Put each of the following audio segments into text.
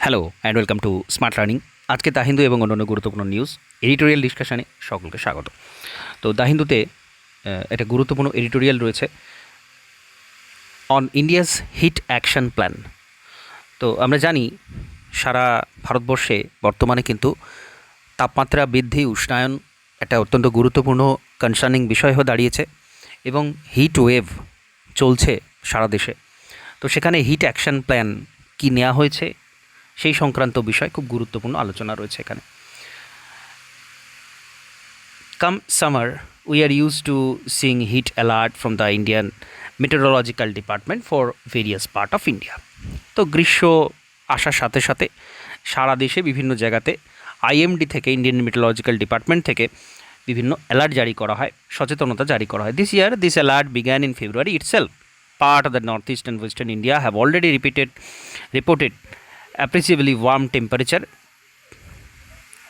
Hello and welcome to smart learning. আজকে দা হিন্দু এবং অন্যান্য গুরুত্বপূর্ণ নিউজ এডিটোরিয়াল ডিসকাশনে সকলকে স্বাগত। তো দা হিন্দুতে একটা গুরুত্বপূর্ণ এডিটোরিয়াল রয়েছে on India's heat action plan. তো আমরা জানি সারা ভারতবর্ষে বর্তমানে কিন্তু তাপমাত্রা বৃদ্ধি, উষ্ণায়ন একটা অত্যন্ত গুরুত্বপূর্ণ কনসার্নিং বিষয় হয়ে দাঁড়িয়েছে এবং হিট ওয়েভ চলছে সারা দেশে। তো সেখানে হিট অ্যাকশন প্ল্যান কি নেওয়া হয়েছে সেই সংক্রান্ত বিষয় খুব গুরুত্বপূর্ণ আলোচনা রয়েছে এখানে। Come summer, we are used to seeing heat alert from the Indian Meteorological Department for various part of India. তো গ্রীষ্ম আসার সাথে সাথে সারা দেশে বিভিন্ন জায়গাতে আইএমডি থেকে, ইন্ডিয়ান মেটেরোলজিক্যাল ডিপার্টমেন্ট থেকে বিভিন্ন অ্যালার্ট জারি করা হয়, সচেতনতা জারি করা হয়। This alert began in February itself. Part of the northeast and western India have already reported appreciably warm temperature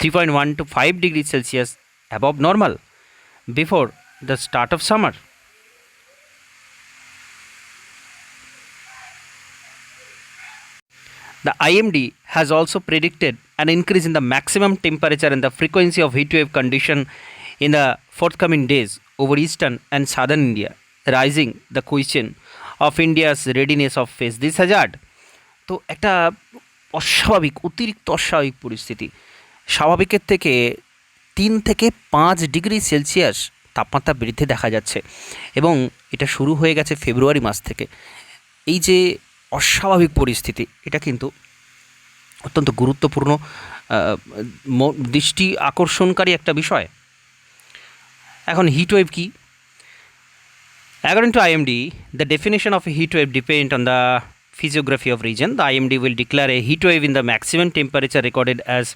3.1 to 5 degrees Celsius above normal before the start of summer. The IMD has also predicted an increase in the maximum temperature and the frequency of heat wave condition in the forthcoming days over eastern and southern India, raising the question of India's readiness of face this hazard. তো একটা অস্বাভাবিক, অতিরিক্ত অস্বাভাবিক পরিস্থিতি, স্বাভাবিকের থেকে 3 থেকে 5 degree Celsius তাপমাত্রা বৃদ্ধি দেখা যাচ্ছে এবং এটা শুরু হয়ে গেছে ফেব্রুয়ারি মাস থেকে। এই যে অস্বাভাবিক পরিস্থিতি, এটা কিন্তু অত্যন্ত গুরুত্বপূর্ণ, দৃষ্টি আকর্ষণকারী একটা বিষয়। এখন হিটওয়েভ কি? According to IMD, the definition of a heat wave depends on the physiography of region. The IMD will declare a heat wave in the maximum temperature recorded as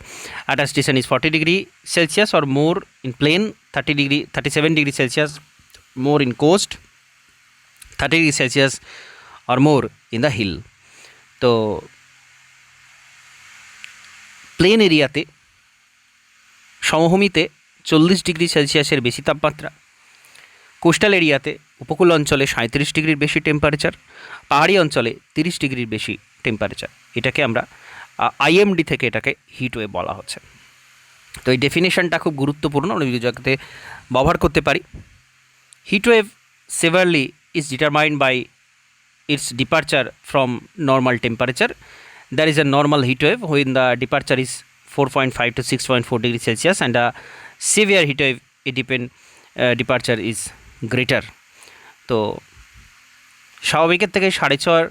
at a station is 40 degree Celsius or more in plain, 37 degree Celsius more in coast, 30 degree Celsius or more in the hill. তো plane এরিয়াতে, সমভূমিতে 40 degree সেলসিয়াসের বেশি তাপমাত্রা, coastal এরিয়াতে, উপকূল অঞ্চলে 37 ডিগ্রির বেশি temperature, পাহাড়ি অঞ্চলে 30 ডিগ্রির বেশি টেম্পারেচার। এটাকে আমরা আইএমডি থেকে এটাকে হিটওয়েভ বলা হচ্ছে। তো এই ডেফিনেশনটা খুব গুরুত্বপূর্ণ, আমরা বিভিন্ন জায়গাতে ব্যবহার করতে পারি। Heatwave severity is determined by its departure from normal temperature. There is a normal heat wave when the departure is 4.5 to 6.4 degrees Celsius and a severe heat wave departure is greater. তো স্বাভাবিকের থেকে 6.5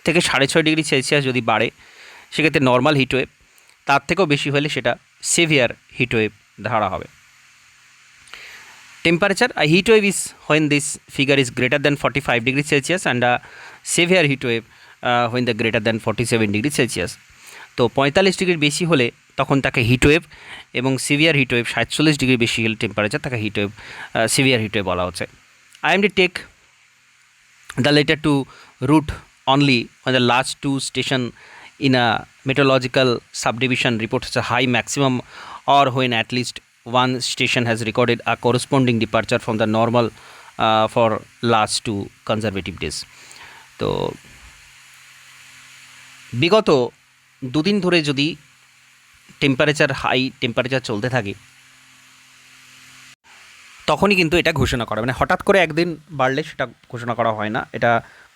থেকে 6.5 degree Celsius যদি বাড়ে সেক্ষেত্রে normal heatwave, তার থেকেও বেশি হলে সেটা সেভিয়ার হিটওয়েভ ধরা হবে। Temperature, a heat wave is when this figure is greater than 45 degrees Celsius and a severe heat wave when the greater than 47 degrees Celsius. তো 45 ডিগ্রির বেশি হলে তখন তাকে হিটওয়েভ, এবং সিভিয়ার হিটওয়েভ 47 ডিগ্রি বেশি হলে টেম্পারেচার তাকে হিটওয়েভ, সিভিয়ার হিটওয়েভ বলা হচ্ছে। IMD take the latter to route only when the last two station in a meteorological subdivision reports a high maximum or when at least one station has recorded a corresponding departure from the normal for last two conservative days. তো বিগত দুদিন ধরে যদি high temperature চলতে থাকে তখনই কিন্তু এটা ঘোষণা করা, মানে হঠাৎ করে একদিন বাড়লে সেটা ঘোষণা করা হয় না, এটা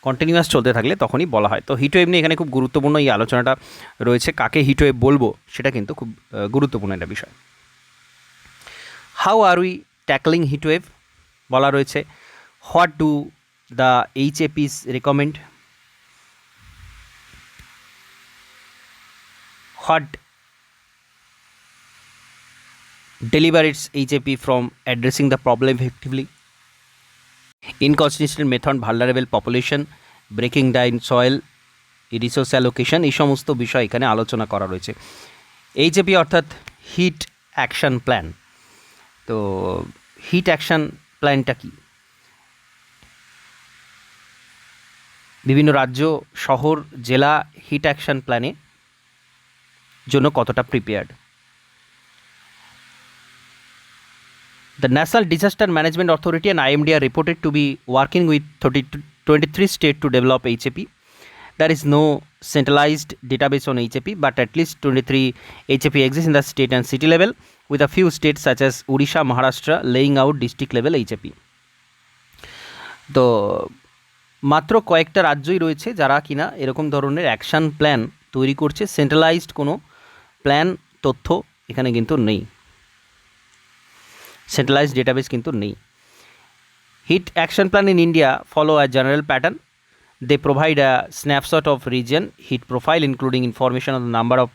কন্টিনিউয়াস চলতে থাকলে তখনই বলা হয়। তো হিটওয়েভ নিয়ে এখানে খুব গুরুত্বপূর্ণ এই আলোচনাটা রয়েছে, কাকে হিটওয়েভ বলবো সেটা কিন্তু খুব গুরুত্বপূর্ণ একটা বিষয়। How are we tackling heatwave বলা রয়েছে। What do the HAPs recommend? What deliberates HAP from addressing the problem effectively? Inconsistent method, vulnerable population, breaking down soil, resource allocation, এই সমস্ত বিষয় এখানে আলোচনা করা রয়েছে। HAP অর্থাৎ হিট অ্যাকশন প্ল্যান। তো হিট অ্যাকশন প্ল্যানটা কি? বিভিন্ন রাজ্য, শহর, জেলা হিট অ্যাকশন প্ল্যানে জন্য কতটা prepared? The National Disaster Management Authority and IMD are reported to be working with 23 states to develop HAP. There is no centralized database on HAP, but at least 23 HAP exists in the state and city level, with a few states such as Odisha, Maharashtra laying out district level HAP. তো মাত্র কয়েকটা রাজ্যই রয়েছে যারা কিনা এরকম ধরনের action plan তৈরি করছে। সেন্ট্রালাইজড কোনো প্ল্যান তথ্য এখানে কিন্তু নেই, সেন্ট্রালাইজড ডেটাবেস কিন্তু নেই। Heat action plan in India follow a general pattern. They provide a snapshot of region heat profile, including information on the number of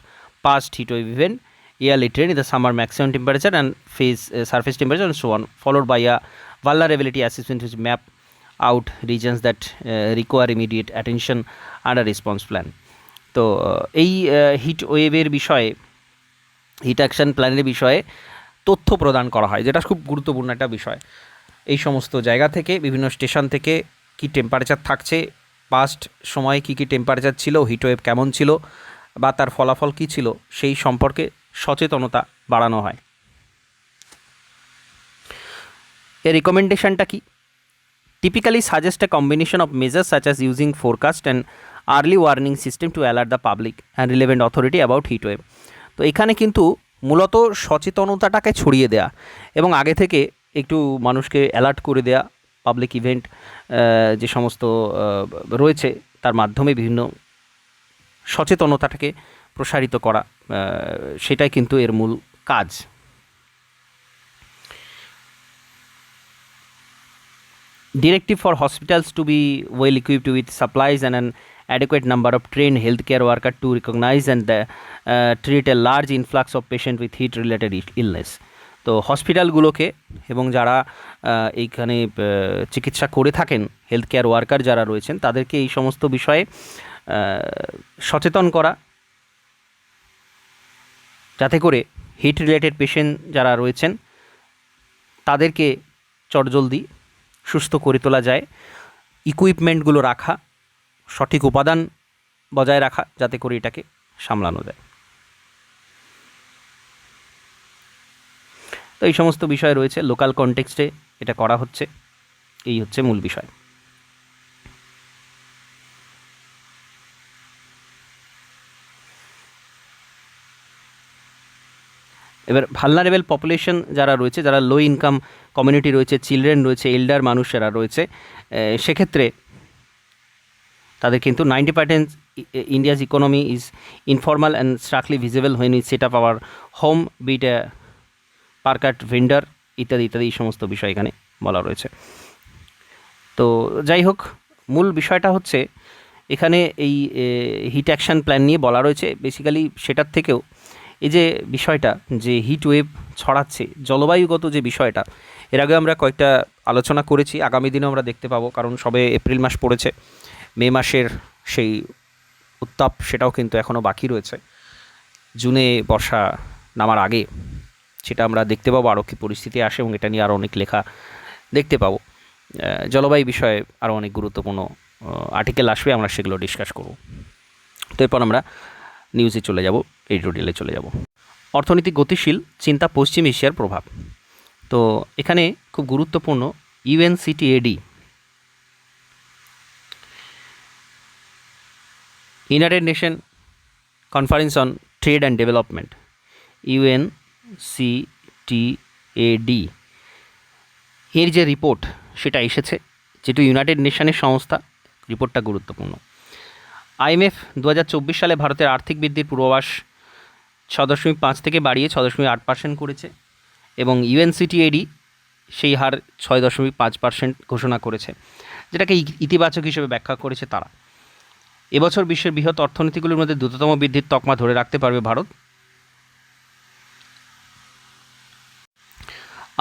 past heat wave event, yearly trend in the summer maximum temperature and surface temperature and so on, followed by a vulnerability assessment which map out regions that require immediate attention and a response plan. তো এই hit ওয়েভের বিষয়ে, hit action প্ল্যানের বিষয়ে তথ্য প্রদান করা হয়, যেটা খুব গুরুত্বপূর্ণ একটা বিষয়। এই সমস্ত জায়গা থেকে, বিভিন্ন স্টেশন থেকে কি টেম্পারেচার থাকছে, পাস্ট সময়ে কী কী টেম্পারেচার ছিল, হিটওয়েভ কেমন ছিল বা তার ফলাফল কী ছিল, সেই সম্পর্কে সচেতনতা বাড়ানো হয়। এর রিকমেন্ডেশনটা কি? Typically suggest a combination of measures such as using forecast and early warning system to alert the public and relevant authority about heatwave. তো এখানে কিন্তু মূলত সচেতনতাটাকে ছড়িয়ে দেয়া এবং আগে থেকে একটু মানুষকে অ্যালার্ট করে দেয়া, পাবলিক ইভেন্ট যে সমস্ত রয়েছে তার মাধ্যমে বিভিন্ন সচেতনতাটাকে প্রসারিত করা, সেটাই কিন্তু এর মূল কাজ। Directive for hospitals to be well equipped with supplies and an adequate number of trained healthcare workers to recognize and treat a large influx of patients with heat related illness. তো হসপিটালগুলোকে এবং যারা এইখানে চিকিৎসা করে থাকেন, হেলথ কেয়ার ওয়ার্কার যারা রয়েছেন, তাদেরকে এই সমস্ত বিষয়ে সচেতন করা, যাতে করে হিট রিলেটেড পেশেন্ট যারা রয়েছেন তাদেরকে চটজলদি সুস্থ করে তোলা যায়। ইকুইপমেন্টগুলো রাখা, সঠিক উপাদান বজায় রাখা, যাতে করে এটাকে সামলানো যায়। তো এই সমস্ত বিষয় রয়েছে, লোকাল কনটেক্সটে এটা করা হচ্ছে, এই হচ্ছে মূল বিষয়। এবার ভালনারেবল পপুলেশন যারা রয়েছে, যারা লো ইনকাম কমিউনিটি রয়েছে, চিলড্রেন রয়েছে, এল্ডার মানুষেরা রয়েছে, সেক্ষেত্রে তাদের কিন্তু 90% India's economy is informal and starkly visible when we set up our home, বিট পারকাট ভেন্ডার ইত্যাদি ইত্যাদি, এই সমস্ত বিষয় এখানে বলা রয়েছে। তো যাই হোক, মূল বিষয়টা হচ্ছে এখানে এই হিট অ্যাকশান প্ল্যান নিয়ে বলা রয়েছে। বেসিক্যালি সেটার থেকেও এই যে বিষয়টা যে হিট ওয়েভ ছড়াচ্ছে, জলবায়ুগত যে বিষয়টা, এর আগে আমরা কয়েকটা আলোচনা করেছি, আগামী দিনেও আমরা দেখতে পাবো, কারণ সবে এপ্রিল মাস পড়েছে, মে মাসের সেই উত্তাপ সেটাও কিন্তু এখনও বাকি রয়েছে। জুনে বর্ষা নামার আগে সেটা আমরা দেখতে পাবো আরও কী পরিস্থিতি আসে, এবং এটা নিয়ে আরও অনেক লেখা দেখতে পাবো। জলবায়ু বিষয়ে আরও অনেক গুরুত্বপূর্ণ আর্টিকেল আসবে, আমরা সেগুলো ডিসকাস করব। তো এরপর আমরা নিউজে চলে যাব, এডিটোরিয়ালে চলে যাব। অর্থনীতি গতিশীল, চিন্তা পশ্চিম এশিয়ার প্রভাব। তো এখানে খুব গুরুত্বপূর্ণ UNCTAD, United nation conference on trade and development, UNCTAD, এর যে রিপোর্ট সেটা এসেছে, যেটা ইউনাইটেড নেশনের সংস্থা, রিপোর্টটা গুরুত্বপূর্ণ। আইএমএফ 2024 সালে ভারতের আর্থিক বৃদ্ধির পূর্বাভাস 6.5 থেকে বাড়িয়ে 6.8% করেছে, এবং ইউএনসিটিএডি সেই হার 6.5% ঘোষণা করেছে, যেটাকে ইতিবাচক হিসেবে ব্যাখ্যা করেছে তারা। এবছর বিশ্বের বৃহৎ অর্থনীতিগুলির মধ্যে দ্রুততম বৃদ্ধির তকমা ধরে রাখতে পারবে ভারত।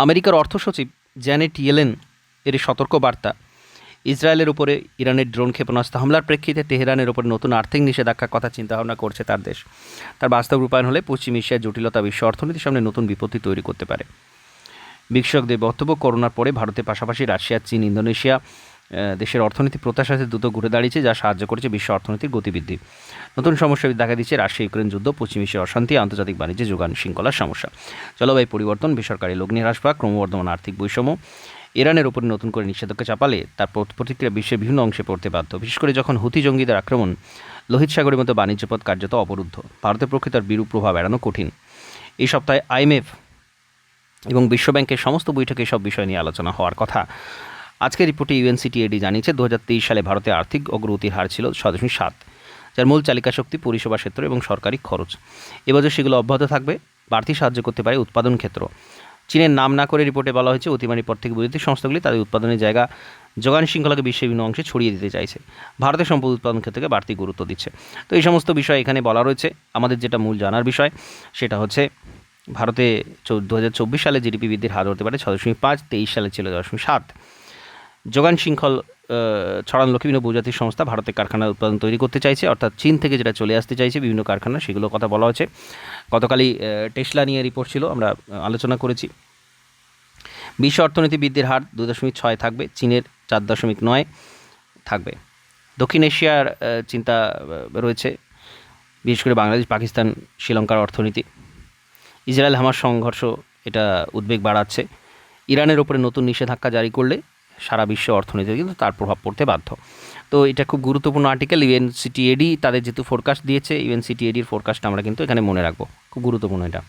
আমেরিকার অর্থ সচিব জ্যানেট ইয়েলেন এর সতর্ক বার্তা, ইসরায়েলের উপরে ইরানের ড্রোন ক্ষেপণাস্ত্র হামলার প্রেক্ষিতে তেহরানের উপরে নতুন আর্থিক নিষেধাজ্ঞার কথা চিন্তাভাবনা করছে তার দেশ। তার বাস্তব রূপায়ণ হলে পশ্চিম এশিয়ার জটিলতা বিশ্ব অর্থনীতির সামনে নতুন বিপত্তি তৈরি করতে পারে। বিশেষজ্ঞদের বক্তব্য, করোনার পরে ভারতের পাশাপাশি রাশিয়া, চীন, ইন্দোনেশিয়া দেশের অর্থনীতি প্রত্যাশাতে দ্রুত ঘুরে দাঁড়িয়েছে, যা সাহায্য করেছে বিশ্ব অর্থনীতির গতিবৃদ্ধি। নতুন সমস্যা দেখা দিচ্ছে রাশিয়া ইউক্রেন যুদ্ধ, পশ্চিম এশিয়ার অশান্তি, আন্তর্জাতিক বাণিজ্যে যোগান শৃঙ্খলার সমস্যা, জলবায়ু পরিবর্তন, বেসরকারি লগ্নি হ্রাস পাওয়া, ক্রমবর্ধমান আর্থিক বৈষম্য, ইরানের ওপরে নতুন করে নিষেধাজ্ঞা চাপালে তার প্রতিক্রিয়া বিশ্বের বিভিন্ন অংশে পড়তে বাধ্য, বিশেষ করে যখন হুতি জঙ্গিদের আক্রমণ লোহিত সাগরের মতো বাণিজ্য পথ কার্যত অবরুদ্ধ। ভারতের পক্ষে তার বিরূপ প্রভাব এড়ানো কঠিন। এই সপ্তাহে IMF এবং বিশ্বব্যাংকের সমস্ত বৈঠকে সব বিষয় নিয়ে আলোচনা হওয়ার কথা। আজকের রিপোর্টে UNCTAD জানিয়েছে 2023 সালে ভারতে আর্থিক অগ্রগতির হার ছিল 6.7, যার মূল চালিকা শক্তি পরিষেবা ক্ষেত্র এবং সরকারি খরচ। এবছর সেগুলো অব্যাহত থাকবে। বাড়তি সাহায্য করতে পারে উৎপাদন ক্ষেত্র। চীনের নাম না করে রিপোর্টে বলা হয়েছে অতিমারির পর থেকে বৈদ্যুতিক সংস্থাগুলি তাদের উৎপাদনের জায়গা যোগান শৃঙ্খলাকে বিশ্বের বিভিন্ন অংশে ছড়িয়ে দিতে চাইছে। ভারতের সম্পদ উৎপাদন ক্ষেত্রকে বাড়তি গুরুত্ব দিচ্ছে। তো এই সমস্ত বিষয় এখানে বলা রয়েছে। আমাদের যেটা মূল জানার বিষয় সেটা হচ্ছে ভারতে 2024 সালে জিডিপি বৃদ্ধির হার হতে পারে 6.5, 23 সালে ছিল 6.7। যোগান শৃঙ্খল ছড়ানো বিভিন্ন বহুজাতিক সংস্থা ভারতের কারখানা উৎপাদন তৈরি করতে চাইছে, অর্থাৎ চীন থেকে যেটা চলে আসতে চাইছে বিভিন্ন কারখানা, সেগুলোর কথা বলা হয়েছে। গতকালই টেসলা নিয়ে রিপোর্ট ছিল, আমরা আলোচনা করেছি। বিশ্ব অর্থনীতি বৃদ্ধির হার 2.6 থাকবে, চীনের 4.9 থাকবে। দক্ষিণ এশিয়ার চিন্তা রয়েছে, বিশেষ করে বাংলাদেশ, পাকিস্তান, শ্রীলঙ্কার অর্থনীতি। ইসরায়েল হামাস সংঘর্ষ এটা উদ্বেগ বাড়াচ্ছে। ইরানের ওপরে নতুন নিষেধাজ্ঞা জারি করলে সারা বিশ্ব অর্থনীতিতে কিন্তু তার প্রভাব পড়তে বাধ্য। তো এটা খুব গুরুত্বপূর্ণ আর্টিকেল। UNCTAD তাদের যেহেতু ফোরকাস্ট দিয়েছে, UNCTADর ফোরকাস্ট আমরা কিন্তু এখানে মনে রাখবো, খুব গুরুত্বপূর্ণ এটা।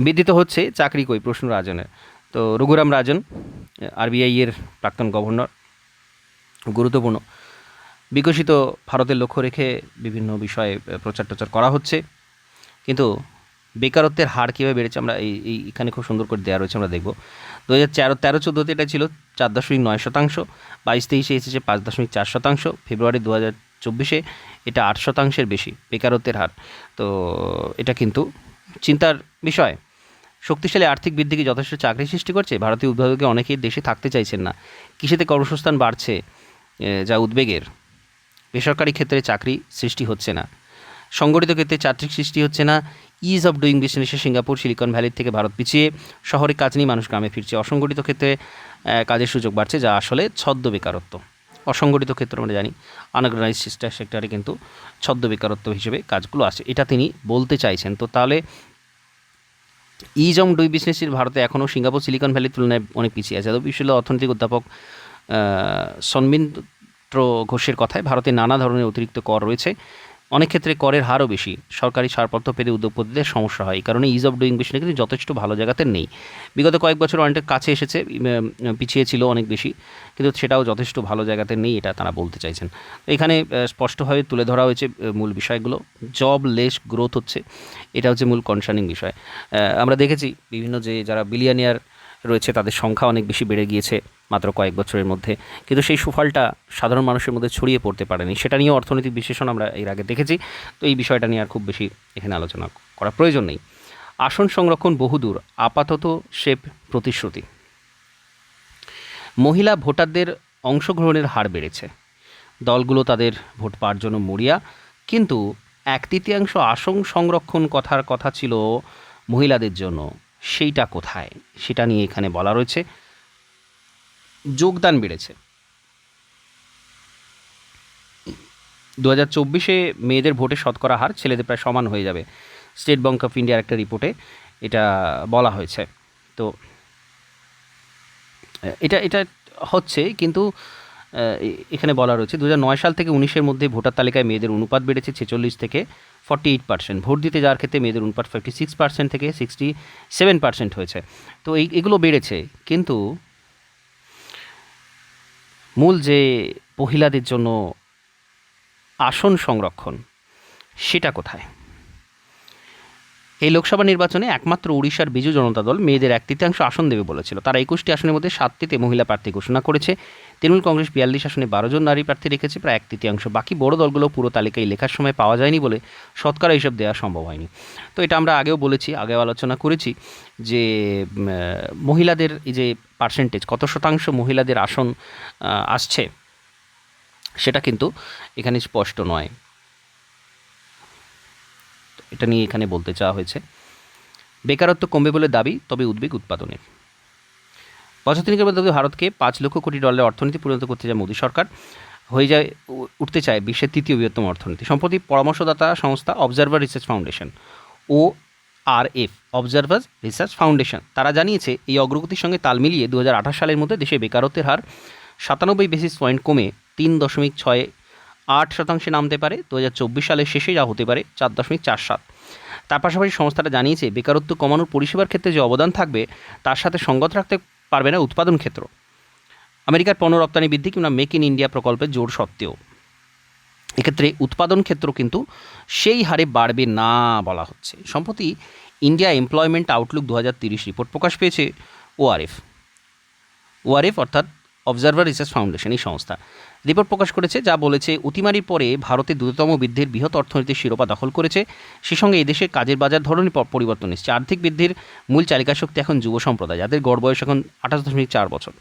বিদিত হচ্ছে চাকরি কই প্রশ্ন রাজনের। তো রঘুরাম রাজন RBI এর প্রাক্তন গভর্নর, গুরুত্বপূর্ণ। বিকশিত ভারতের লক্ষ্য রেখে বিভিন্ন বিষয়ে প্রচার টচার করা হচ্ছে, কিন্তু বেকারত্বের হার কীভাবে বেড়েছে আমরা এখানে খুব সুন্দর করে দেওয়া রয়েছে, আমরা দেখব। 2013-14 এটা ছিল 4.9%, 22-23 এসেছে 5.4%, ফেব্রুয়ারি 2024 এটা 8% বেশি বেকারত্বের হার। তো এটা কিন্তু চিন্তার বিষয়। শক্তিশালী আর্থিক বৃদ্ধি কি যথেষ্ট চাকরি সৃষ্টি করছে? ভারতীয় উদ্যোগে অনেকেই দেশে থাকতে চাইছেন না। কৃষিতে কর্মসংস্থান বাড়ছে, যা উদ্বেগের। বেসরকারি ক্ষেত্রে চাকরি সৃষ্টি হচ্ছে না, সংগঠিত ক্ষেত্রে চাকরি সৃষ্টি হচ্ছে না। ইজ অফ ডুইং বিজনেসে সিঙ্গাপুর, সিলিকন ভ্যালির থেকে ভারত পিছিয়ে। শহরে কাজ নিয়ে মানুষ গ্রামে ফিরছে। অসংগঠিত ক্ষেত্রে কাজের সুযোগ বাড়ছে, যা আসলে ছদ্ম বেকারত্ব। অসংগঠিত ক্ষেত্র আমরা জানি আনঅর্গানাইজড সেক্টরে কিন্তু ছদ্ম বেকারত্ব হিসেবে কাজগুলো আসে, এটা তিনি বলতে চাইছেন। তো তাহলে ইজ অফ ডুইং বিজনেসের ভারতে এখনও সিঙ্গাপুর, সিলিকন ভ্যালির তুলনায় অনেক পিছিয়ে আছে। বিশ্ববিদ্যালয়ের অর্থনৈতিক অধ্যাপক সন্মিত্র ঘোষের কথায় ভারতে নানা ধরনের অতিরিক্ত কর রয়েছে, অনেক ক্ষেত্রে করের হারও বেশি। সরকারি ছাড়পত্র পেতে উদ্যোগপতিদের সমস্যা হয়, এই কারণে ইজ অফ ডুইং বিজনেস কিন্তু যথেষ্ট ভালো জায়গাতে নেই। বিগত কয়েক বছর অনেকটা কাছে এসেছে, পিছিয়ে ছিল অনেক বেশি, কিন্তু সেটাও যথেষ্ট ভালো জায়গাতে নেই, এটা তারা বলতে চাইছেন। এখানে স্পষ্টভাবে তুলে ধরা হয়েছে মূল বিষয়গুলো। জব লেস গ্রোথ হচ্ছে, এটা হচ্ছে মূল কনসার্নিং বিষয়। আমরা দেখেছি বিভিন্ন যে যারা বিলিয়নিয়ার রয়েছে তাদের সংখ্যা অনেক বেশি বেড়ে গিয়েছে মাত্র কয়েক বছরের মধ্যে, কিন্তু সেই সুফলটা সাধারণ মানুষের মধ্যে ছড়িয়ে পড়তে পারেনি। সেটা নিয়েও অর্থনৈতিক বিশ্লেষণ আমরা এর আগে দেখেছি। তো এই বিষয়টা নিয়ে আর খুব বেশি এখানে আলোচনা করার প্রয়োজন নেই। আসন সংরক্ষণ বহুদূর, আপাতত শেপ প্রতিশ্রুতি। মহিলা ভোটারদের অংশগ্রহণের হার বেড়েছে, দলগুলো তাদের ভোট পাওয়ার জন্য মরিয়া, কিন্তু 1/3 আসন সংরক্ষণ কথা ছিল মহিলাদের জন্য, সেইটা কোথায় সেটা নিয়ে এখানে বলা রয়েছে। যোগদান বেড়েছে। 2024 মেয়েদের ভোটে শতকরা হার ছেলেদের প্রায় সমান হয়ে যাবে, স্টেট ব্যাংক অফ ইন্ডিয়ার একটা রিপোর্টে এটা বলা হয়েছে। তো এটা হচ্ছে, কিন্তু এখানে বলা রয়েছে 2009 সাল থেকে 19-এর মধ্যে ভোটার তালিকায় মেয়েদের অনুপাত বেড়েছে 46 থেকে 48%। ভোট দিতে যাওয়ার ক্ষেত্রে মেয়েদের অনুপাত 56% থেকে 67% হয়েছে। তো এগুলো বেড়েছে, কিন্তু মূল যে মহিলাদের জন্য আসন সংরক্ষণ সেটা কোথায়? এই লোকসভা নির্বাচনে একমাত্র উড়িষ্যার বিজু জনতা দল মেয়েদের 1/3 আসন দেবে বলেছিল। তারা 21টি আসনের মধ্যে 7টিতে মহিলা প্রার্থী ঘোষণা করেছে। তৃণমূল কংগ্রেস 42 আসনে 12 জন নারী প্রার্থী রেখেছে, প্রায় 1/3। বাকি বড় দলগুলো পুরো তালিকায় লেখার সময় পাওয়া যায়নি বলে শতকরা হিসাব দেওয়া সম্ভব হয়নি। তো এটা আমরা আগেও বলেছি, আগেও আলোচনা করেছি যে মহিলাদের এই যে পার্সেন্টেজ, কত শতাংশ মহিলাদের আসন আসছে, সেটা কিন্তু এখানে স্পষ্ট নয়। এটা নিয়ে এখানে বলতে চাওয়া হয়েছে। বেকারত্ব কমবে বলে দাবি, তবে উদ্বেগ উৎপাদনের। বছর তিনেকের মধ্যে ভারতকে 5 লক্ষ কোটি ডলারের অর্থনীতি পরিণত করতে যায় মোদী সরকার, উঠতে চায় বিশ্বের 3য় বৃহত্তম অর্থনীতি। সম্প্রতি পরামর্শদাতা সংস্থা অবজারভার রিসার্চ ফাউন্ডেশন ও ORF অবজারভার্স রিসার্চ ফাউন্ডেশন তারা জানিয়েছে এই অগ্রগতির সঙ্গে তাল মিলিয়ে 2028 সালের মধ্যে দেশে বেকারত্বের হার 97 বেসিস পয়েন্ট কমে 3.68% নামতে পারে। 2024 সালের শেষে যা হতে পারে 4.47। তার পাশাপাশি সংস্থাটা জানিয়েছে বেকারত্ব কমানোর পরিষেবার ক্ষেত্রে যে অবদান থাকবে তার সাথে সঙ্গত রাখতে পারবে না উৎপাদন ক্ষেত্র। আমেরিকার পণ্য রপ্তানি বৃদ্ধি কিংবা মেক ইন ইন্ডিয়া প্রকল্পের জোর সত্ত্বেও এক্ষেত্রে উৎপাদন ক্ষেত্র কিন্তু সেই হারে বাড়বে না বলা হচ্ছে। সম্প্রতি ইন্ডিয়া এমপ্লয়মেন্ট আউটলুক 2030 রিপোর্ট প্রকাশ পেয়েছে ওআরএফ অর্থাৎ অবজারভার রিসার্চ ফাউন্ডেশন এই সংস্থা রিপোর্ট প্রকাশ করেছে, যা বলেছে অতিমারির পরে ভারতে দ্রুততম বৃদ্ধির বৃহৎ অর্থনীতির শিরোপা দখল করেছে। সে সঙ্গে এদেশের কাজের বাজার ধরনের পরিবর্তন এসেছে। আর্থিক বৃদ্ধির মূল চালিকা শক্তি এখন যুব সম্প্রদায়, যাদের গড় বয়স এখন 28.4 বছর।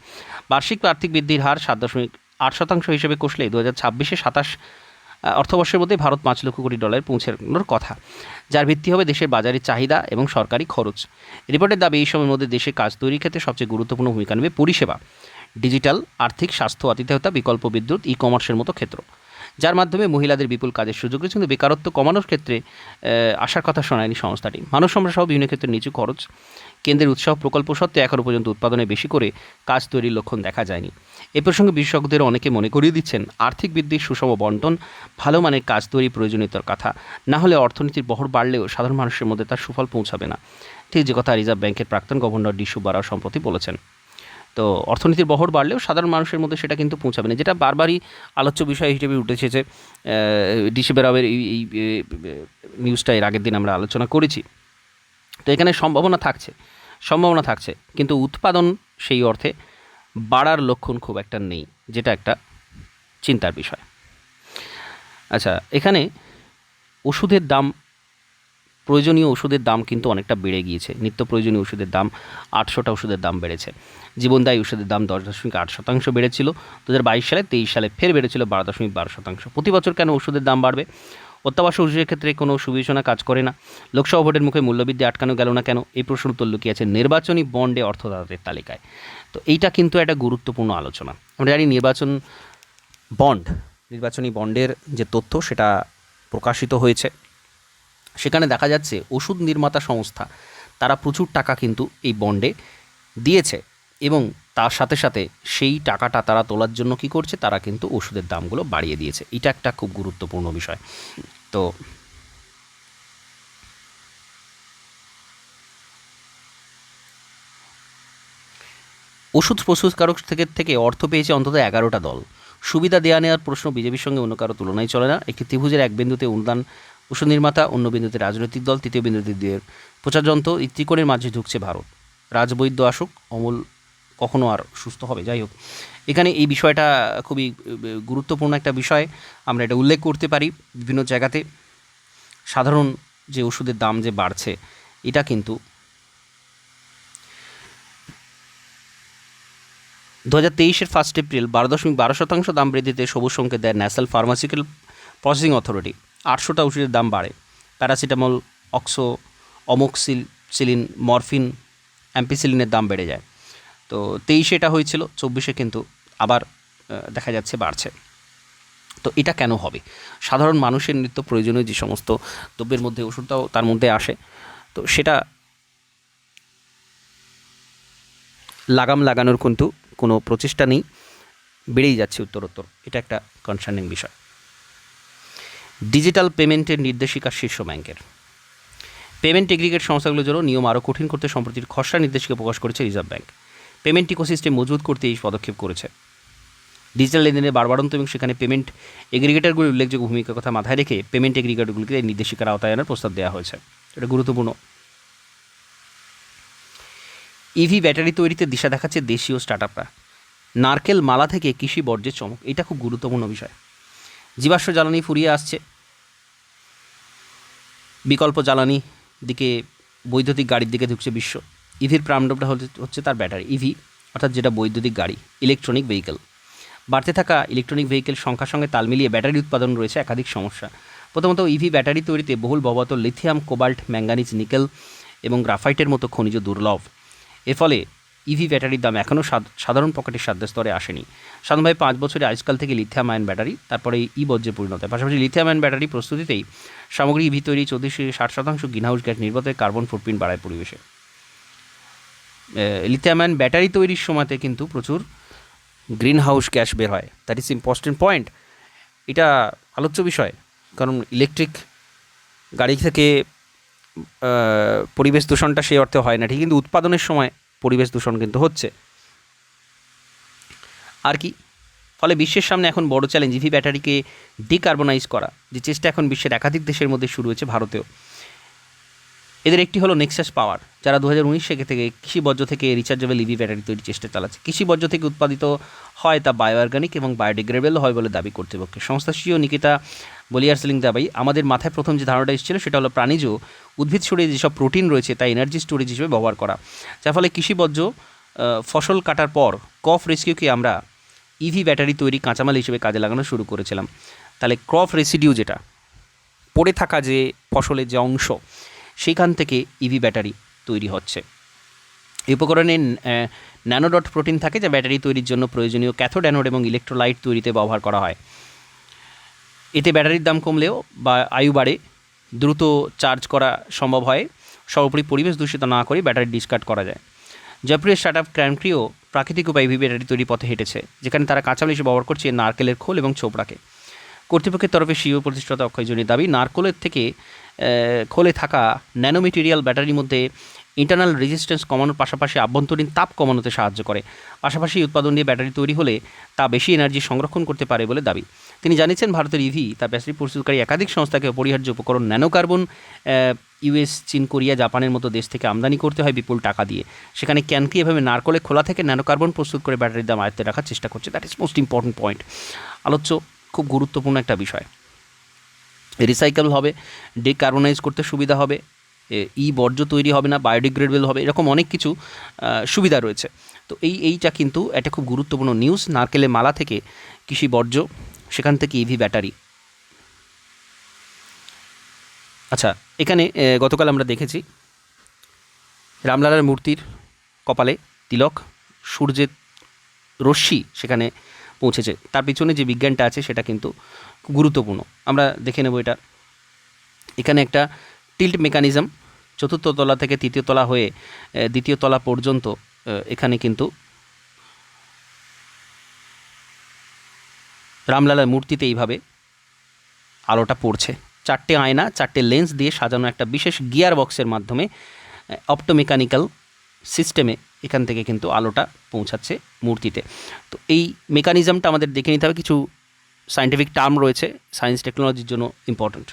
বার্ষিক আর্থিক বৃদ্ধির হার 7.8% হিসেবে কষলে 2026-27 অর্থবর্ষের মধ্যে ভারত $5 লক্ষ কোটি পৌঁছানোর কথা, যার ভিত্তি হবে দেশের বাজারের চাহিদা এবং সরকারি খরচ। রিপোর্টের দাবি এই সময়ের মধ্যে দেশে কাজ তৈরির ক্ষেত্রে সবচেয়ে গুরুত্বপূর্ণ ভূমিকা নেবে পরিষেবা, ডিজিটাল, আর্থিক, স্বাস্থ্য, আতিথেয়তা, বিকল্প বিদ্যুৎ, ই কমার্সের মতো ক্ষেত্র, যার মাধ্যমে মহিলাদের বিপুল কাজের সুযোগ রয়েছে। কিন্তু বেকারত্ব কমানোর ক্ষেত্রে আশার কথা শোনায়নি সংস্থাটি। মানব সম্পদ সহ বিভিন্ন ক্ষেত্রে নিচু খরচ, কেন্দ্রের উৎসাহ প্রকল্প সত্ত্বেও এখনও পর্যন্ত উৎপাদনে বেশি করে কাজ তৈরির লক্ষণ দেখা যায়নি। এ প্রসঙ্গে বিশেষজ্ঞদের অনেকে মনে করিয়ে দিচ্ছেন আর্থিক বৃদ্ধির সুষম বন্টন, ভালো মানের কাজ তৈরি প্রয়োজনীয়তার কথা। না হলে অর্থনীতির বহর বাড়লেও সাধারণ মানুষের মধ্যে তার সুফল পৌঁছাবে না। ঠিক যে কথা রিজার্ভ ব্যাংকের প্রাক্তন গভর্নর ডি সুব্বারাও সম্প্রতি বলেছেন। তো অর্থনীতির বহর বাড়লেও সাধারণ মানুষের মধ্যে সেটা কিন্তু পৌঁছাবে না, যেটা বারবারই আলোচ্য বিষয় হিসেবে উঠেছে। যে ডি সুব্বারাওয়ের এই নিউজটা এর আগের দিন আমরা আলোচনা করেছি। তো এখানে সম্ভাবনা থাকছে, কিন্তু উৎপাদন সেই অর্থে বাড়ার লক্ষণ খুব একটা নেই, যেটা একটা চিন্তার বিষয়। আচ্ছা, এখানে ওষুধের দাম, প্রয়োজনীয় ওষুধের দাম কিন্তু অনেকটা বেড়ে গিয়েছে। নিত্য প্রয়োজনীয় ওষুধের দাম 800টা ওষুধের দাম বেড়েছে। জীবনদায়ী ওষুধের দাম 10.8% বেড়েছিল 2022 সালে। 23 সালে ফের বেড়েছিল 12.12%। প্রতি বছর কেন ওষুধের দাম বাড়বে? অত্যাবশ্যক ওষুধের ক্ষেত্রে কোনো সুবিবেচনা কাজ করে না। লোকসভা ভোটের মুখে মূল্যবৃদ্ধি আটকানো গেল না কেন? এই প্রশ্ন উত্তর লুকিয়ে আছে নির্বাচনী বন্ডে অর্থদাতাদের তালিকায়। তো এইটা কিন্তু একটা গুরুত্বপূর্ণ আলোচনা। আমরা জানি নির্বাচনী বন্ডের যে তথ্য সেটা প্রকাশিত হয়েছে, সেখানে দেখা যাচ্ছে ওষুধ নির্মাতা সংস্থা তারা প্রচুর টাকা কিন্তু এই বন্ডে দিয়েছে, এবং তার সাথে সাথে সেই টাকাটা তারা তোলার জন্য কি করছে, তারা কিন্তু ওষুধের দামগুলো বাড়িয়ে দিয়েছে। এটা একটা খুব গুরুত্বপূর্ণ বিষয়। তো ওষুধ প্রস্তুতকারক থেকে অর্থ পেয়েছে অন্তত 11টা দল। সুবিধা দেওয়া নেওয়ার প্রশ্ন বিজেপির সঙ্গে অন্য কারো তুলনায় চলে না। একটি ত্রিভুজের এক বিন্দুতে অনুদান ওষুধ নির্মাতা, অন্য বিন্দুতে রাজনৈতিক দল, তৃতীয় বিন্দুতে দিয়ে প্রচার যন্ত্র, এই ত্রিকোণের মাঝে ঢুকছে ভারত। রাজবৈদ্য আসুক, অমূল কখনো আর সুস্থ হবে। যাই হোক, এখানে এই বিষয়টা খুবই গুরুত্বপূর্ণ একটা বিষয়। আমরা এটা উল্লেখ করতে পারি বিভিন্ন জায়গাতে। সাধারণ যে ওষুধের দাম যে বাড়ছে, এটা কিন্তু 2023-এর 1 এপ্রিল 12.12% দাম বৃদ্ধিতে সবুজ সংকেত দেয় ন্যাশনাল ফার্মাসিউটিক্যাল প্রসেসিং অথরিটি। 800টা ওষুধের দাম বাড়ে। প্যারাসিটামল, অমোক্সিলিন, মরফিন, অ্যাম্পিসিলিনের দাম বেড়ে যায়। তো 23-এ এটা হয়েছিল, 24-এ কিন্তু আবার দেখা যাচ্ছে বাড়ছে। তো এটা কেন হবে? সাধারণ মানুষের নিত্য প্রয়োজনীয় যে সমস্ত দ্রব্যের মধ্যে ওষুধটাও তার মধ্যে আসে, তো সেটা লাগাম লাগানোর কিন্তু কোনো প্রচেষ্টা নেই, বেড়েই যাচ্ছে উত্তরোত্তর। এটা একটা কনসার্নিং বিষয়। ডিজিটাল পেমেন্টের নির্দেশিকা শীর্ষ ব্যাংকের। পেমেন্ট এগ্রিগেট সংস্থাগুলোর জন্য নিয়ম আরও কঠিন করতে সম্প্রতির খসড়া নির্দেশিকা প্রকাশ করেছে রিজার্ভ ব্যাংক। পেমেন্ট ইকোসিস্টেম মজবুত করতে এই পদক্ষেপ করেছে। ডিজিটাল লেনদেনের বাড়বাড়ন্ত এবং সেখানে পেমেন্ট এগ্রিগেটরগুলির উল্লেখযোগ্য ভূমিকার কথা মাথায় রেখে পেমেন্ট এগ্রিগেটরগুলিকে এই নির্দেশিকার আওতায় আনার প্রস্তাব দেওয়া হয়েছে। এটা গুরুত্বপূর্ণ। ইভি ব্যাটারি তৈরিতে দিশা দেখাচ্ছে দেশীয় স্টার্টআপরা। নারকেল মালা থেকে কৃষি বর্জ্যের চমক, এটা খুব গুরুত্বপূর্ণ বিষয়। জীবাশ্ম জ্বালানি ফুরিয়ে আসছে, বিকল্প জ্বালানি দিকে, বৈদ্যুতিক গাড়ির দিকে ঢুকছে বিশ্ব। ইভির প্রাণডবটা হচ্ছে তার ব্যাটারি। ইভি অর্থাৎ যেটা বৈদ্যুতিক গাড়ি, ইলেকট্রনিক ভেহিকেল। বাড়তে থাকা ইলেকট্রনিক ভেহিকেল সংখ্যার সঙ্গে তাল মিলিয়ে ব্যাটারি উৎপাদন রয়েছে একাধিক সমস্যা। প্রথমত, ইভি ব্যাটারি তৈরিতে বহুল ব্যবহৃত লিথিয়াম, কোবাল্ট, ম্যাঙ্গানিজ, নিকেল এবং গ্রাফাইটের মতো খনিজ দুর্লভ। এর ফলে ইভি ব্যাটারির দাম এখনও সাধারণ পকেটের সাধ্য স্তরে আসেনি। সাধারণভাবে 5 বছরে আজকাল থেকে লিথিয়াম আয়ন ব্যাটারি, তারপরে ই বর্জ্যে পরিণত হয়। পাশাপাশি লিথিয়াম আয়ন ব্যাটারি প্রস্তুতিতেই সামগ্রী ইভি তৈরি 34-60% গ্রিনহাউস গ্যাস নির্গত কার্বন ফুটপ্রিন্ট বাড়ায় পরিবেশে। লিথিয়াম আয়ন ব্যাটারি তৈরির সময়তে কিন্তু প্রচুর গ্রিন হাউস গ্যাস বের হয়। That is important point. এটা আলোচ্য বিষয়, কারণ ইলেকট্রিক গাড়ি থেকে পরিবেশ দূষণটা সেই অর্থে হয় না ঠিক, কিন্তু উৎপাদনের সময় পরিবেশ দূষণ কিন্তু হচ্ছে। আর কি, ফলে বিশ্বের সামনে এখন বড় চ্যালেঞ্জ ইভি ব্যাটারিকে ডিকার্বনাইজ করা, যে চেষ্টা এখন বিশ্বের একাধিক দেশের মধ্যে শুরু হয়েছে, ভারতেও। এদের একটি হলো নেক্সাস পাওয়ার, যারা 2019 থেকে কৃষি বর্জ্য থেকে রিচার্জেবল ইভি ব্যাটারি তৈরির চেষ্টা চালাচ্ছে। কৃষি বর্জ্য থেকে উৎপাদিত হয় তা বায়ো অর্গানিক এবং বায়োডিগ্রেডেবল হয় বলে দাবি কর্তৃপক্ষের। সংস্থা সিও নিকিতা বলিয়ারসেলিং দাবাই, আমাদের মাথায় প্রথম যে ধারণাটা এসেছিল সেটা হলো প্রাণীজ উদ্ভিদ শরীরে যেসব প্রোটিন রয়েছে তা এনার্জি স্টোরেজ হিসেবে ব্যবহার করা, যার ফলে কৃষি বর্জ্য ফসল কাটার পর ক্রপ রেস্কিউকে আমরা ইভি ব্যাটারি তৈরি কাঁচামাল হিসেবে কাজে লাগানো শুরু করেছিলাম। তাহলে ক্রপ রেসিডিউ, যেটা পড়ে থাকা যে ফসলের যে অংশ, সেইখান থেকে ইভি ব্যাটারি তৈরি হচ্ছে। এই উপকরণে ন্যানোডট প্রোটিন থাকে, যা ব্যাটারি তৈরির জন্য প্রয়োজনীয় ক্যাথোড অ্যানোড এবং ইলেকট্রোলাইট তৈরিতে ব্যবহার করা হয়। এতে ব্যাটারির দাম কমলেও বা আয়ু বাড়ে, দ্রুত চার্জ করা সম্ভব হয়, সর্বোপরি পরিবেশ দূষিত না করে ব্যাটারি ডিসকার্ড করা যায়। জয়পুরের স্টার্ট আপ ক্র্যানক্রিও প্রাকৃতিক উপায়ে ইভি ব্যাটারি তৈরি পথে হেঁটেছে, যেখানে তারা কাঁচামাল হিসেবে ব্যবহার করছে নারকেলের খোল এবং ছোবড়াকে। কর্তৃপক্ষের তরফে সিও প্রতিষ্ঠাতা অক্ষয় জনের দাবি, নারকেলের থেকে খোলে থাকা ন্যানোমেটেরিয়াল ব্যাটারির মধ্যে ইন্টারনাল রেজিস্ট্যান্স কমানোর পাশাপাশি আভ্যন্তরীণ তাপ কমানোতে সাহায্য করে। পাশাপাশি উৎপাদন দিয়ে ব্যাটারি তৈরি হলে তা বেশি এনার্জি সংরক্ষণ করতে পারে বলে দাবি। তিনি জানিয়েছেন, ভারতের ইভি তার ব্যাটারি প্রস্তুতকারী একাধিক সংস্থাকে অপরিহার্য উপকরণ ন্যানোকার্বন ইউএস, চীন, কোরিয়া, জাপানের মতো দেশ থেকে আমদানি করতে হয় বিপুল টাকা দিয়ে। সেখানে ক্যানকি এভাবে নারকেলের খোলা থেকে ন্যানোকার্বন প্রস্তুত করে ব্যাটারির দাম আয়ত্তে রাখার চেষ্টা করছে। That is most important point. আলোচ্য খুব গুরুত্বপূর্ণ একটা বিষয়। রিসাইকেল হবে, ডিকার্বনাইজ করতে সুবিধা হবে, ই বর্জ্য তৈরি হবে না, বায়োডিগ্রেডেবল হবে, এরকম অনেক কিছু সুবিধা রয়েছে। তো এইটা কিন্তু একটা খুব গুরুত্বপূর্ণ নিউজ। নারকেলের মালা থেকে কৃষি বর্জ্য, সেখান থেকে ইভি ব্যাটারি। আচ্ছা, এখানে গতকাল আমরা দেখেছি রামলালার মূর্তির কপালে তিলক, সূর্যের রশ্মি সেখানে পৌঁছেছে। তার পিছনে যে বিজ্ঞানটা আছে সেটা কিন্তু গুরুত্বপূর্ণ, আমরা দেখে নেব এটা। এখানে একটা টিল্ট মেকানিজম, চতুর্থ তলা থেকে তৃতীয় তলা হয়ে দ্বিতীয় তলা পর্যন্ত এখানে কিন্তু রামলালার মূর্তিতে এইভাবে আলোটা পড়ছে। 4টে আয়না, 4টে লেন্স দিয়ে সাজানো একটা বিশেষ গিয়ার বক্সের মাধ্যমে অপটোমেকানিক্যাল সিস্টেমে এখান থেকে কিন্তু আলোটা পৌঁছাচ্ছে মূর্তিতে। তো এই মেকানিজমটা আমাদের দেখে নিতে হবে। কিছু সায়েন্টিফিক টার্ম রয়েছে, সায়েন্স টেকনোলজির জন্য important.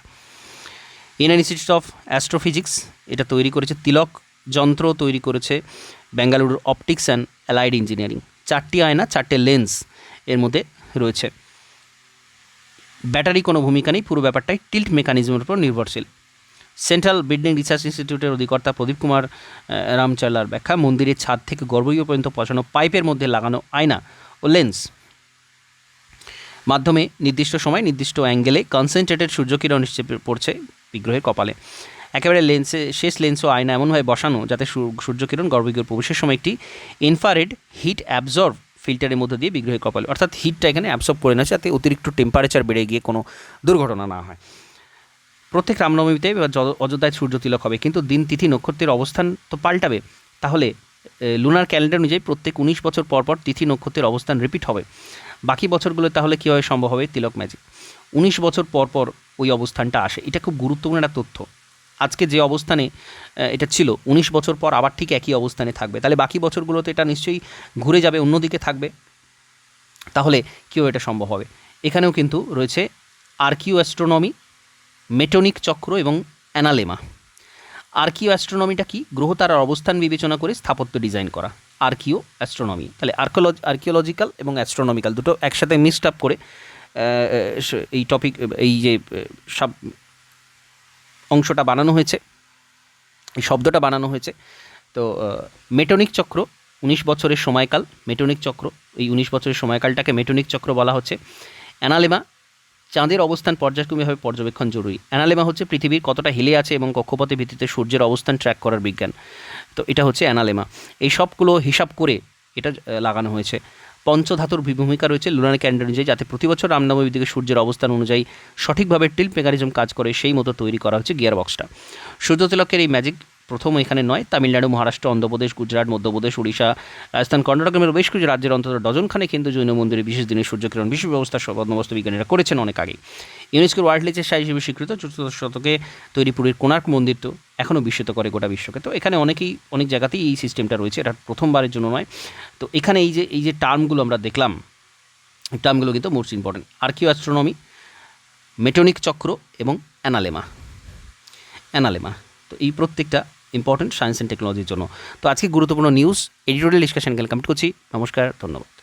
Indian institute of astrophysics এটা তৈরি করেছে। তিলক যন্ত্র তৈরি করেছে বেঙ্গালুরুর অপটিক্স অ্যান্ড অ্যালাইড ইঞ্জিনিয়ারিং। 4টি আয়না, 4টে লেন্স এর মধ্যে রয়েছে। ব্যাটারি কোনো ভূমিকা নেই, পুরো ব্যাপারটাই টিল্ট মেকানিজমের উপর নির্ভরশীল। সেন্ট্রাল বিল্ডিং রিসার্চ ইনস্টিটিউটের অধিকর্তা প্রদীপ কুমার রামচালার ব্যাখ্যা, মন্দিরের ছাদ থেকে গর্ভগৃহ পর্যন্ত পৌঁছানো পাইপের মধ্যে লাগানো আয়না ও লেন্স মাধ্যমে নির্দিষ্ট সময় নির্দিষ্ট অ্যাঙ্গেলে কনসেন্ট্রেটেড সূর্যকিরণ হিসেবে পড়ছে বিগ্রহের কপালে। একেবারে শেষ লেন্স ও আয়না এমনভাবে বসানো যাতে সূর্যকিরণ গর্ভগৃহের প্রবেশের সময় একটি ইনফ্রারেড হিট অ্যাবজর্ভ ফিল্টারের মধ্যে দিয়ে বিগ্রহের কপালে, অর্থাৎ হিটটা এখানে অ্যাবসর্ব করে না, যাতে অতিরিক্ত টেম্পারেচার বেড়ে গিয়ে কোনো দুর্ঘটনা না হয়। প্রত্যেক রামনবমীতে অযোধ্যায় সূর্য তিলক হবে, কিন্তু দিন, তিথি, নক্ষত্রের অবস্থান তো পাল্টাবে। তাহলে লুনার ক্যালেন্ডার অনুযায়ী প্রত্যেক 19 বছর পর পর তিথি নক্ষত্রের অবস্থান রিপিট হবে। বাকি বছরগুলো তাহলে কীভাবে সম্ভব হবে? তিলক ম্যাজিক। 19 বছর পর পর ওই অবস্থানটা আসে। এটা খুব গুরুত্বপূর্ণ একটা তথ্য। আজকে যে অবস্থানে এটা ছিল, 19 বছর পর আবার ঠিক একই অবস্থানে থাকবে। তাহলে বাকি বছরগুলোতে এটা নিশ্চয়ই ঘুরে যাবে, অন্যদিকে থাকবে। তাহলে কীভাবে এটা সম্ভব হবে? এখানেও কিন্তু রয়েছে আর্কিও অ্যাস্ট্রোনমি, মেটনিক চক্র এবং অ্যানালেমা। আর্কিও অ্যাস্ট্রোনমিটা কি? গ্রহ তারার অবস্থান বিবেচনা করে স্থাপত্য ডিজাইন করা, আর্কিও অ্যাস্ট্রোনমি। তাহলে আর্কিওলজিক্যাল এবং অ্যাস্ট্রোনমিক্যাল দুটো একসাথে মিক্সড আপ করে এই টপিক, এই যে সব অংশটা বানানো হয়েছে, এই শব্দটা বানানো হয়েছে। তো মেটনিক চক্র 19 বছরের সময়কাল, মেটনিক চক্র, এই 19 বছরের সময়কালটাকে মেটনিক চক্র বলা হচ্ছে। অ্যানালেমা চাঁদের অবস্থান পর্যায়ক্রমিকভাবে পর্যবেক্ষণ জরুরি। অ্যানালেমা হচ্ছে পৃথিবীর কতটা হেলে আছে এবং কক্ষপথের ভিত্তিতে সূর্যের অবস্থান ট্র্যাক করার বিজ্ঞান। তো এটা হচ্ছে অ্যানালেমা। এই সবগুলো হিসাব করে এটা লাগানো হয়েছে। পঞ্চধাতুর ভূমিকা রয়েছে লুনার ক্যালেন্ডার অনুযায়ী, যাতে প্রতি বছর রামনবমীর দিকে সূর্যের অবস্থান অনুযায়ী সঠিকভাবে টিল্ট মেকানিজম কাজ করে, সেই মতো তৈরি করা হচ্ছে গিয়ার বক্সটা। সূর্যতিলকের এই ম্যাজিক প্রথম এখানে নয়, তামিলনাড়ু, মহারাষ্ট্র, অন্ধ্রপ্রদেশ, গুজরাট, মধ্যপ্রদেশ, উড়িষ্যা, রাজস্থান, কর্ণাটক এবং বেশ কিছু রাজ্যের অন্তত ডজনখানে কিন্তু জৈন মন্দিরে বিশেষ দিনে সূর্যকিরণ বিশেষ ব্যবস্থার বন্দোবস্ত বিজ্ঞানীরা করেছেন অনেক আগেই। ইউনেস্কোর ওয়ার্ল্ড হেরিটেজ সাইট হিসেবে স্বীকৃত চতুর্দশ শতকে তৈরি পুরীর কোণার্ক মন্দির তো এখনও বিস্মিত করে গোটা বিশ্বকে। তো এখানে অনেক জায়গাতেই এই সিস্টেমটা রয়েছে, এটা প্রথমবারের জন্য নয়। তো এখানে এই যে টার্মগুলো আমরা দেখলাম, এই টার্মগুলো কিন্তু মোস্ট ইম্পর্টেন্ট। আর্কিও অ্যাস্ট্রোনমি, মেটনিক চক্র এবং অ্যানালেমা। তো এই প্রত্যেকটা ইম্পর্টেন্ট সায়েন্স অ্যান্ড টেকনোলজির জন্য। তো আজকে গুরুত্বপূর্ণ নিউজ এডিটোরিয়াল ডিসকাশন কমপ্লিট করছি। নমস্কার, ধন্যবাদ।